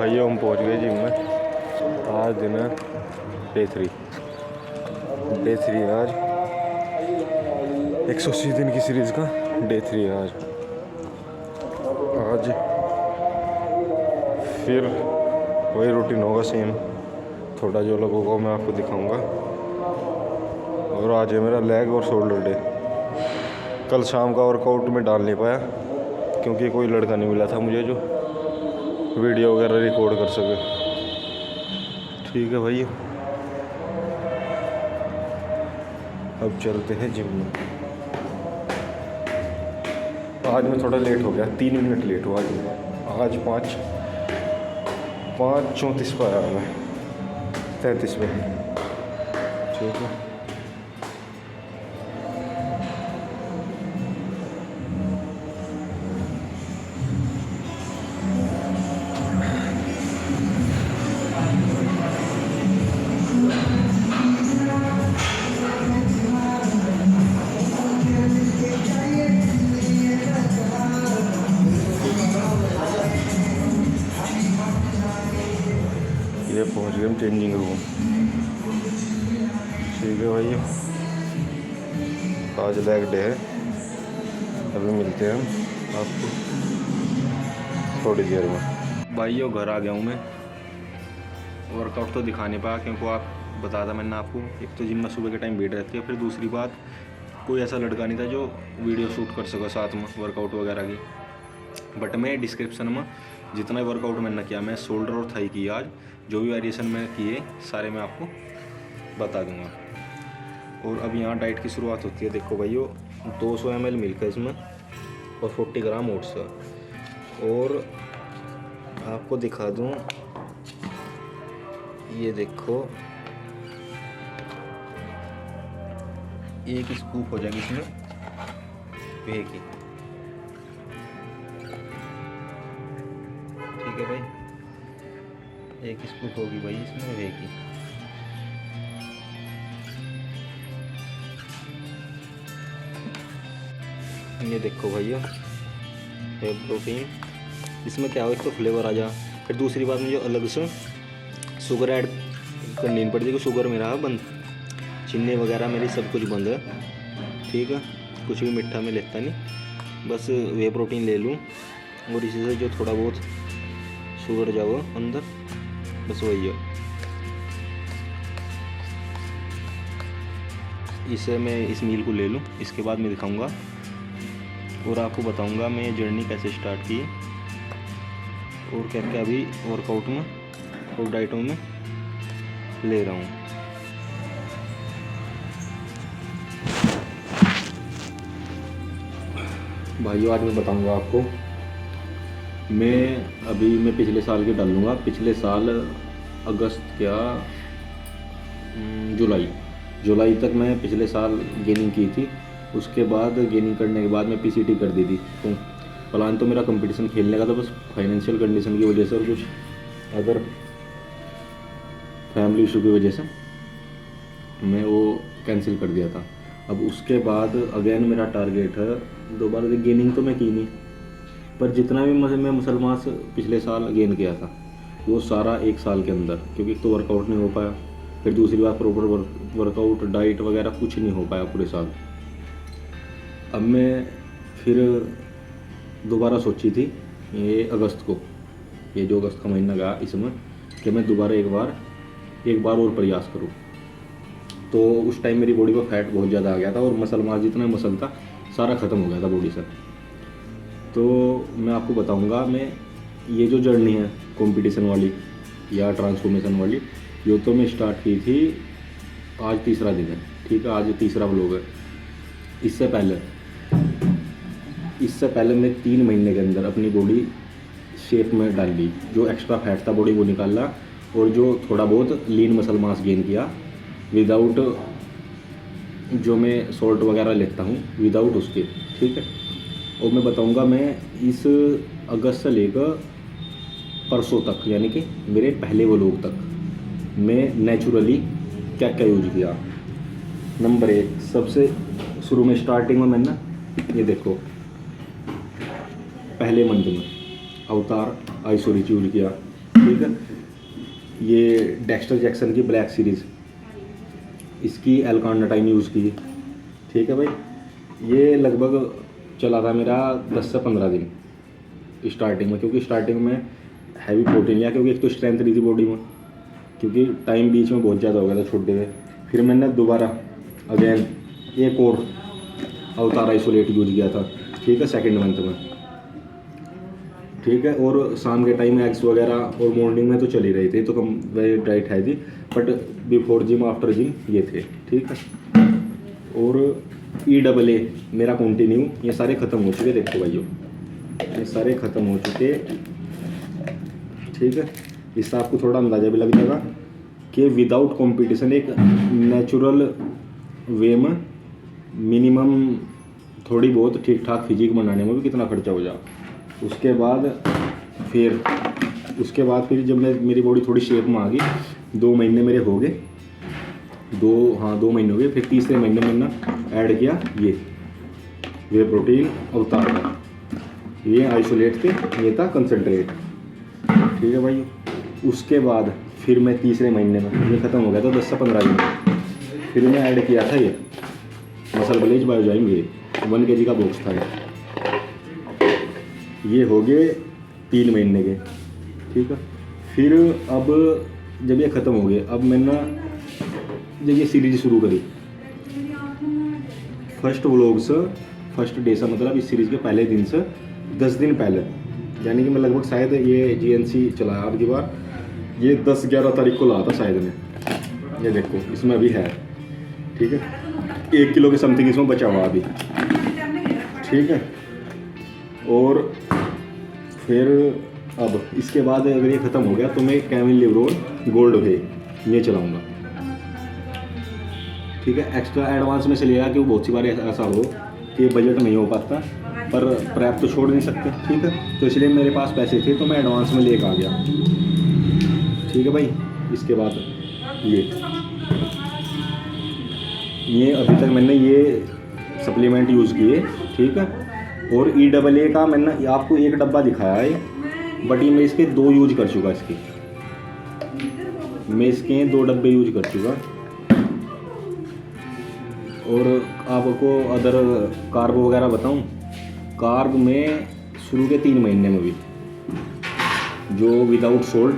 भाइयों हम पहुंच गए जिम में। आज दिन है डे 3 आज 180 दिन की सीरीज़ का डे 3 है आज फिर वही रूटीन होगा सेम। थोड़ा जो लोगों को मैं आपको दिखाऊंगा। और आज है मेरा लेग और शोल्डर डे। कल शाम का वर्कआउट में डाल नहीं पाया क्योंकि कोई लड़का नहीं मिला था मुझे जो वीडियो वगैरह रिकॉर्ड कर सके। ठीक है भाई, अब चलते हैं जिम में। आज मैं थोड़ा लेट हो गया, 3 मिनट लेट हुआ आज 5:34 पर आया मैं, 33 पे। ठीक है, ये पहुंच गए हम चेंजिंग रूम। ठीक है भाई, आज लेग डे है। अभी मिलते हैं हम आपको थोड़ी देर में। भाइयों घर आ गया हूँ मैं। वर्कआउट तो दिखा नहीं पाया क्योंकि आप बता था मैंने आपको, एक तो जिम में सुबह के टाइम भीड़ रहती है, फिर दूसरी बात कोई ऐसा लड़का नहीं था जो वीडियो शूट कर सके साथ में वर्कआउट वगैरह की। बट मैं डिस्क्रिप्शन में जितना वर्कआउट मैंने किया, मैं शोल्डर और थाई की आज जो भी वेरिएशन में किए सारे मैं आपको बता दूंगा। और अब यहाँ डाइट की शुरुआत होती है। देखो भाइयों, 200 ml मिल्क है इसमें और 40 ग्राम ओट्स है। और आपको दिखा दूँ, ये देखो 1 स्कूप हो जाएगी इसमें वे की। ठीक है भाई, 1 स्कूप होगी भाई इसमें वे की। ये देखो भैया है प्रोटीन। इसमें क्या हो, एक तो फ्लेवर आ जा, फिर दूसरी बात मुझे अलग से शुगर ऐड करनी नहीं पड़ती। शुगर मेरा है बंद, चीनी वगैरह मेरी सब कुछ बंद है। ठीक है, कुछ भी मीठा में लेता नहीं, बस वे प्रोटीन ले लूँ और इसी से जो थोड़ा बहुत शुगर जाओ अंदर, बस वही है। इसे मैं इस मील को ले लूँ, इसके बाद मैं दिखाऊंगा और आपको बताऊंगा मैं जर्नी कैसे स्टार्ट की और क्या क्या अभी वर्कआउट में और डाइटों में ले रहा हूँ। भाइयों आज मैं बताऊंगा आपको, मैं पिछले साल के डालूंगा। पिछले साल अगस्त क्या जुलाई तक मैं पिछले साल गेनिंग की थी। उसके बाद गेनिंग करने के बाद मैं पीसीटी कर दी थी। तो प्लान तो मेरा कंपटीशन खेलने का था, बस फाइनेंशियल कंडीशन की वजह से और कुछ अदर फैमिली इशू की वजह से मैं वो कैंसिल कर दिया था। अब उसके बाद अगेन मेरा टारगेट है दोबारा। गेनिंग तो मैं की नहीं, पर जितना भी मैं मसल मास पिछले साल गेन किया था वो सारा 1 साल के अंदर, क्योंकि एक तो वर्कआउट नहीं हो पाया, फिर दूसरी बात प्रॉपर वर्कआउट डाइट वगैरह कुछ नहीं हो पाया पूरे साल। अब मैं फिर दोबारा सोची थी ये अगस्त को, ये जो अगस्त का महीना गया इसमें, कि मैं दोबारा एक बार और प्रयास करूं। तो उस टाइम मेरी बॉडी पर फैट बहुत ज़्यादा आ गया था और मसल मास जितना मसल था सारा ख़त्म हो गया था बॉडी से। तो मैं आपको बताऊंगा, मैं ये जो जर्नी है कंपटीशन वाली या ट्रांसफॉर्मेशन वाली, ये तो मैं स्टार्ट की थी, आज 3रा दिन है। ठीक है, आज 3रा व्लॉग है। इससे पहले मैं 3 महीने के अंदर अपनी बॉडी शेप में डाल ली। जो एक्स्ट्रा फैट था बॉडी वो निकाला और जो थोड़ा बहुत लीन मसल मास गेन किया विदाउट जो मैं सॉल्ट वगैरह लेता हूँ, विदाउट उसके। ठीक है, और मैं बताऊँगा मैं इस अगस्त से लेकर परसों तक, यानी कि मेरे पहले व्लॉग तक, मैं नेचुरली क्या क्या यूज किया। नंबर 1, सबसे शुरू में स्टार्टिंग में मैंने ये देखो पहले मंथ में अवतार आइसोरिच यूज किया। ठीक है। ये डेक्स्टर जैक्सन की ब्लैक सीरीज़, इसकी एल्कार्नाटाइन यूज़ की, ठीक है भाई। ये लगभग चला था मेरा 10 से 15 दिन स्टार्टिंग में, क्योंकि स्टार्टिंग में हैवी प्रोटीन लिया, क्योंकि एक तो स्ट्रेंथ नहीं थी बॉडी में, क्योंकि टाइम बीच में बहुत ज़्यादा हो गया था छोटे हुए। फिर मैंने दोबारा अगेन एक और अवतार आइसोलेट यूज किया था, ठीक है, सेकेंड मंथ में, ठीक है। और शाम के टाइम एग्स वगैरह और मॉर्निंग में तो चली रही थी, तो कम वेरी डाइट है थी, but before gym after gym ये थे, ठीक है। और EAA मेरा कंटिन्यू, ये सारे ख़त्म हो चुके, देखो भाइयों ये सारे ख़त्म हो चुके, ठीक है। इससे आपको थोड़ा अंदाज़ा भी लग जाएगा कि विदाउट कंपटीशन एक नेचुरल वे में मिनिमम थोड़ी बहुत ठीक ठाक फिजिक बनाने में भी कितना खर्चा हो जाए। उसके बाद फिर जब मेरी बॉडी थोड़ी शेप में आ गई, 2 महीने मेरे हो गए, 2 महीने हो गए। फिर तीसरे महीने मैंने ऐड किया ये वे प्रोटीन अवतार का, ये आइसोलेट थे, ये था कंसनट्रेट, ठीक है भाई। उसके बाद फिर मैं तीसरे महीने में, ये ख़त्म हो गया था 10 से 15 दिन, फिर मैं ऐड किया था ये मसल विलेज बायोजाइम, ये 1 kg का बॉक्स था ये हो गए 3 महीने के, ठीक है। फिर अब जब ये ख़त्म हो गए, अब मैंने जब ये सीरीज शुरू करी, फर्स्ट डे से, मतलब इस सीरीज़ के पहले दिन से 10 दिन पहले, यानी कि मैं लगभग शायद ये GNC चलाया अब की बार, ये 10-11 तारीख को लाया था शायद ने, ये देखो इसमें अभी है, ठीक है, 1 किलो के समथिंग इसमें बचा हुआ अभी, ठीक है। और फिर अब इसके बाद अगर ये ख़त्म हो गया तो मैं कैविन लिवरोन गोल्ड वे ये चलाऊँगा, ठीक है। एक्स्ट्रा एडवांस में से लिया कि वो बहुत सी बार ऐसा हो कि बजट नहीं हो पाता, पर प्रैप तो छोड़ नहीं सकते, ठीक है। तो इसलिए मेरे पास पैसे थे तो मैं एडवांस में लेकर आ गया, ठीक है भाई। इसके बाद ये अभी तक मैंने ये सप्लीमेंट यूज़ किए, ठीक है। और EAA का मैंने आपको एक डब्बा दिखाया है, बट ये मैं इसके 2 यूज कर चुका, मैं इसके 2 डब्बे यूज कर चुका। और आपको अदर कार्ब वगैरह बताऊं, कार्ब में शुरू के 3 महीने में भी जो विदाउट सोल्ट,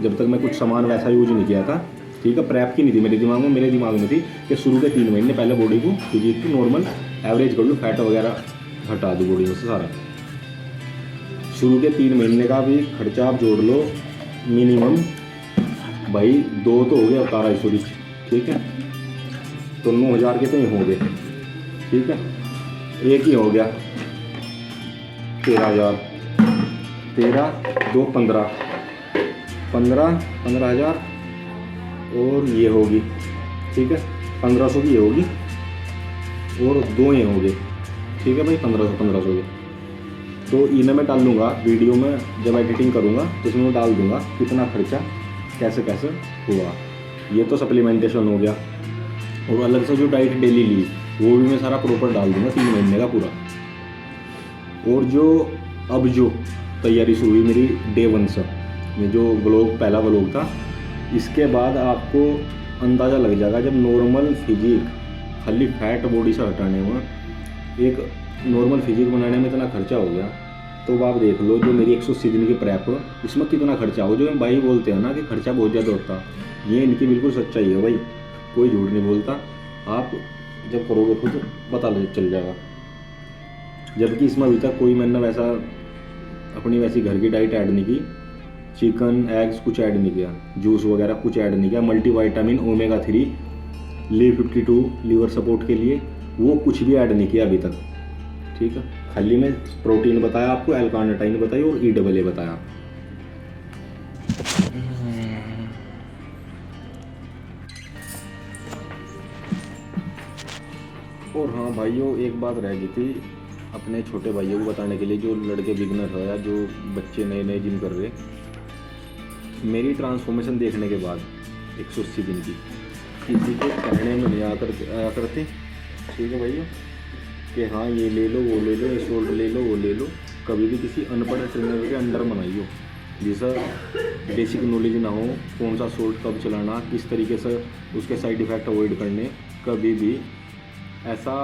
जब तक मैं कुछ सामान वैसा यूज नहीं किया था, ठीक है, प्रैप की नहीं थी मेरे दिमाग में थी कि शुरू के 3 महीने पहले बॉडी को फिजिक की नॉर्मल एवरेज कर लूँ, फैट वगैरह हटा दूँ बॉडी में से सारा। शुरू के 3 महीने का भी खर्चा आप जोड़ लो, मिनिमम भाई 2 तो हो गया अवतार आइसोलेट, ठीक है, तो 9,000 के तो ही हो गए, ठीक है। एक ही हो गया 13,000, 13, 2, 15,000 और ये होगी, ठीक है, 1500 की ये होगी और 2 ये हो गए, ठीक है भाई, 1500 के। तो इन्हें मैं डाल दूँगा वीडियो में, जब एडिटिंग करूँगा तो इसमें मैं डाल दूँगा कितना खर्चा कैसे कैसे हुआ। ये तो सप्लीमेंटेशन हो गया, और अलग से जो डाइट डेली ली वो भी मैं सारा प्रॉपर डाल दूँगा 3 महीने का पूरा। और जो तैयारी शुरू हुई मेरी डे 1 से, ये जो पहला व्लॉग था, इसके बाद आपको अंदाज़ा लग जाएगा, जब नॉर्मल फिजिक खाली फैट बॉडी से हटाने में, एक नॉर्मल फिजिक बनाने में इतना खर्चा हो गया, तो आप देख लो जो मेरी 180 दिन की प्रैप है इसमें कितना खर्चा हो। जो भाई बोलते हैं ना कि खर्चा बहुत ज़्यादा होता, ये इनकी बिल्कुल सच्चाई है भाई, कोई झूठ नहीं बोलता। आप जब करोगे खुद पता चल जाएगा। जबकि इसमें अभी तक कोई मैंने वैसा अपनी वैसी घर की डाइट ऐड नहीं की, चिकन एग्स कुछ ऐड नहीं किया, जूस वगैरह कुछ ऐड नहीं किया, multivitamin omega 3 Li52 liver support के लिए वो कुछ भी ऐड नहीं किया अभी तक, ठीक है। खाली मैं प्रोटीन बताया आपको, एल्कार्नाटाइन बताई और EAA बताया। और हाँ भाइयों, एक बात रह गई थी अपने छोटे भाइयों को बताने के लिए, जो लड़के बिगनर है या जो बच्चे नए जिम कर रहे, मेरी ट्रांसफॉर्मेशन देखने के बाद 180 दिन की, किसी के कहने में नहीं आया करते, ठीक है भैया, कि हाँ ये ले लो वो ले लो, ये सोल्ट ले लो वो ले लो। कभी भी किसी अनपढ़ ट्रेनर के अंडर बनाइयो, जिसका बेसिक नॉलेज ना हो, कौन सा सोल्ट कब चलाना, किस तरीके से उसके साइड इफ़ेक्ट अवॉइड करने, कभी भी ऐसा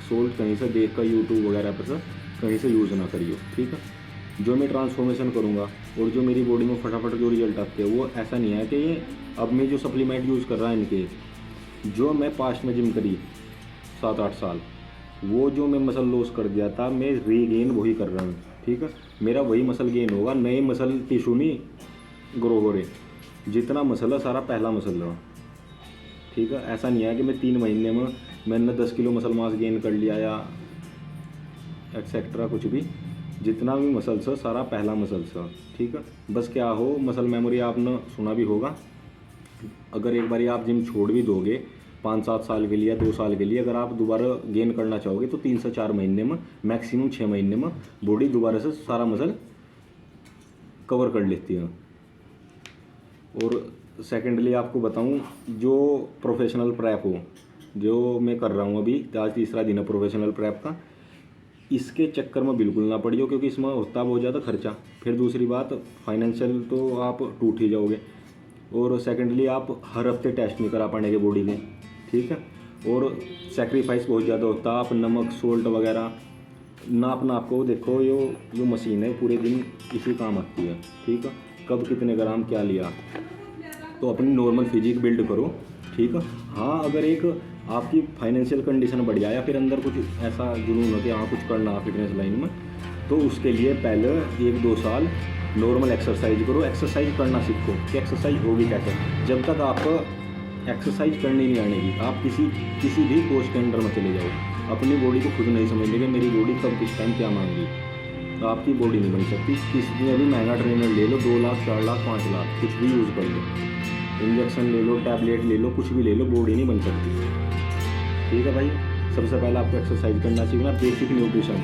सोल्ट कहीं से देख कर यूट्यूब वगैरह पर से कहीं से यूज़ ना करियो, ठीक है। जो मैं ट्रांसफॉर्मेशन करूँगा और जो मेरी बॉडी में फटाफट जो रिजल्ट आते हैं, वो ऐसा नहीं है कि ये अब मैं जो सप्लीमेंट यूज़ कर रहा है इनके, जो मैं पास्ट में जिम करी 7-8 साल, वो जो मैं मसल लॉस कर दिया था, मैं रीगेन वही कर रहा हूँ, ठीक है। मेरा वही मसल गेन होगा, नए मसल टिश्यू नहीं ग्रो हो रहे। जितना मसल है सारा पहला मसल रहा, ठीक है। ऐसा नहीं है कि मैं 3 महीने में मैंने 10 किलो मसल मास गेन कर लिया या एक्सेट्रा कुछ भी। जितना भी मसल्स है सारा पहला मसल्स है, ठीक है। बस क्या हो, मसल मेमोरी आपने सुना भी होगा, अगर एक बार आप जिम छोड़ भी दोगे 5-7 साल के लिए या 2 साल के लिए, अगर आप दोबारा गेन करना चाहोगे तो 3 से 4 महीने में, मैक्सिमम 6 महीने में बॉडी दोबारा से सारा मसल कवर कर लेती है। और सेकेंडली आपको बताऊं, जो प्रोफेशनल प्रेप हो, जो मैं कर रहा हूं अभी, आज तीसरा दिन है प्रोफेशनल प्रेप का, इसके चक्कर में बिल्कुल ना पड़ियो, क्योंकि इसमें होता बहुत ज़्यादा खर्चा। फिर दूसरी बात, फाइनेंशियल तो आप टूट ही जाओगे। और सेकेंडली आप हर हफ्ते टेस्ट नहीं करा पाएंगे बॉडी के, ठीक है। और सेक्रीफाइस बहुत ज़्यादा होता है, आप नमक सोल्ट वगैरह नापना, आपको देखो जो मशीन है पूरे दिन इसी काम आती है, ठीक है। कब कितने ग्राम क्या लिया, तो अपनी नॉर्मल फिजिक बिल्ड करो, ठीक है। हाँ, अगर एक आपकी फाइनेंशियल कंडीशन बढ़िया या फिर अंदर कुछ ऐसा जुनून हो कि हाँ कुछ करना फिटनेस लाइन में, तो उसके लिए पहले 1-2 साल नॉर्मल एक्सरसाइज करो। एक्सरसाइज करना सीखो कि एक्सरसाइज होगी कैसे। जब तक आपको एक्सरसाइज करनी नहीं आएगी, आप किसी भी कोच के अंडर में चले जाओ, अपनी बॉडी को खुद नहीं समझ लेंगे मेरी बॉडी कब किस टाइम क्या मांगी, तो आपकी बॉडी नहीं बन सकती। किसी ने भी महंगा ट्रेनर ले लो, 2 लाख 4 लाख 5 लाख कुछ भी यूज़ कर लो, इंजेक्शन ले लो, टैबलेट ले लो, कुछ भी ले लो, बॉडी नहीं बन सकती, ठीक है भाई। सबसे पहले आपको एक्सरसाइज करना सीखना, बेसिक न्यूट्रिशन,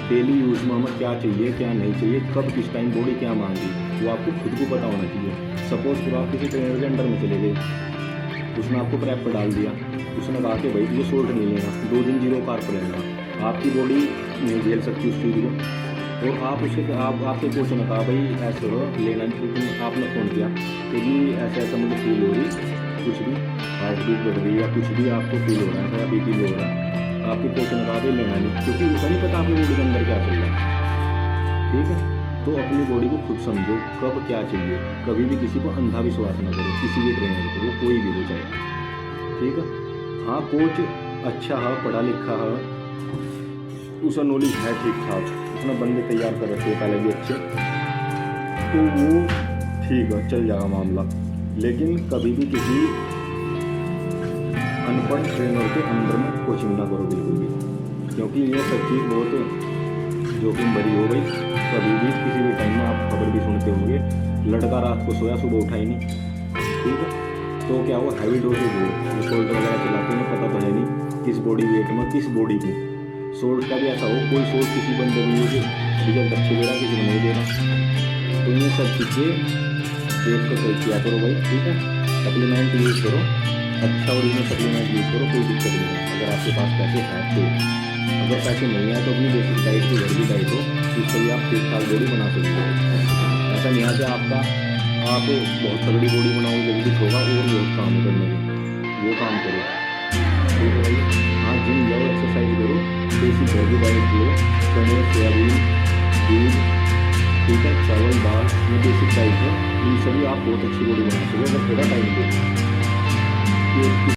डेली यूज में हमें क्या चाहिए क्या नहीं चाहिए, कब किस टाइम बॉडी क्या मांगी, वो आपको खुद को पता होना चाहिए। सपोज करो आप किसी ट्रेनर के अंडर में चले गए, उसने आपको प्रेप पर डाल दिया, उसने कहा कि भाई तुझे सोल्ट नहीं लेना, 2 दिन 0 कार्ब लेना, आपकी बॉडी नहीं झेल सकती उस चीज़ को। और आप आपके कोच ने कहा भाई ऐसे हो लेना, लेकिन आपने फ़ोन किया कि जी ऐसा ऐसा मुझे फील हो रही, कुछ भी हार्ट बीट बढ़ रही या कुछ भी आपको फील हो रहा है या BP हो रहा है, आपके कोच ने कहा भाई लेना नहीं, क्योंकि उसे नहीं पता आपकी बॉडी के अंदर क्या चल रहा है, ठीक है। तो अपनी बॉडी को खुद समझो कब क्या चाहिए। कभी भी किसी को अंधा विश्वास न करो, किसी भी ट्रेनर को, वो कोई भी हो जाए, ठीक है। हाँ, कोच अच्छा है, पढ़ा लिखा है, उसका नॉलेज है ठीक ठाक, उसने बंदे तैयार कर रखे हैं पहले भी अच्छे, तो वो ठीक है, चल जाएगा मामला। लेकिन कभी भी किसी अनपढ़ ट्रेनर के अंदर में कोचिंग ना करो बिल्कुल भी, क्योंकि ये सब चीज़ बहुत जोखिम भरी हो गई। कभी भी किसी भी टाइम में आप खबर भी सुनते होंगे, लड़का रात को सोया सुबह उठा ही नहीं, ठीक है। तो क्या वो हैवी डोजेज हो, सोल्ट वगैरह चलाते हैं, पता तो है नहीं किस बॉडी वेट में किस बॉडी को। सोल्ट का भी ऐसा हो, कोई सोल्ट किसी बंदे में रिजल्ट अच्छे दे रहा, किसी में नहीं दे रहा, तो ये सब चीज़ें देख कर किया करो भाई, ठीक है। सप्लीमेंट यूज़ करो, अच्छा ओरिजिनल सप्लीमेंट यूज़ करो, कोई दिक्कत नहीं है। अगर आपके पास पैसे हैं तो, अगर पैसे नहीं है तो अपनी बेसिक डाइट की घर की डाइट हो, उससे भी आप ठीक ठाक बॉडी बना सकते हो। ऐसा नहीं है कि आप बहुत तगड़ी बॉडी बनाओ जल्दी होगा और बहुत काम करने में, वो काम करो, ठीक है भाई। हाँ, जिम जाओ, एक्सरसाइज करो, बेसिक घर की डाइट लो, चने सोयाबीन दूध, ठीक है, चावल दाल, ये बेसिक डाइट है, इन सभी आप बहुत अच्छी बॉडी बना सकते हो अगर थोड़ा टाइम दो।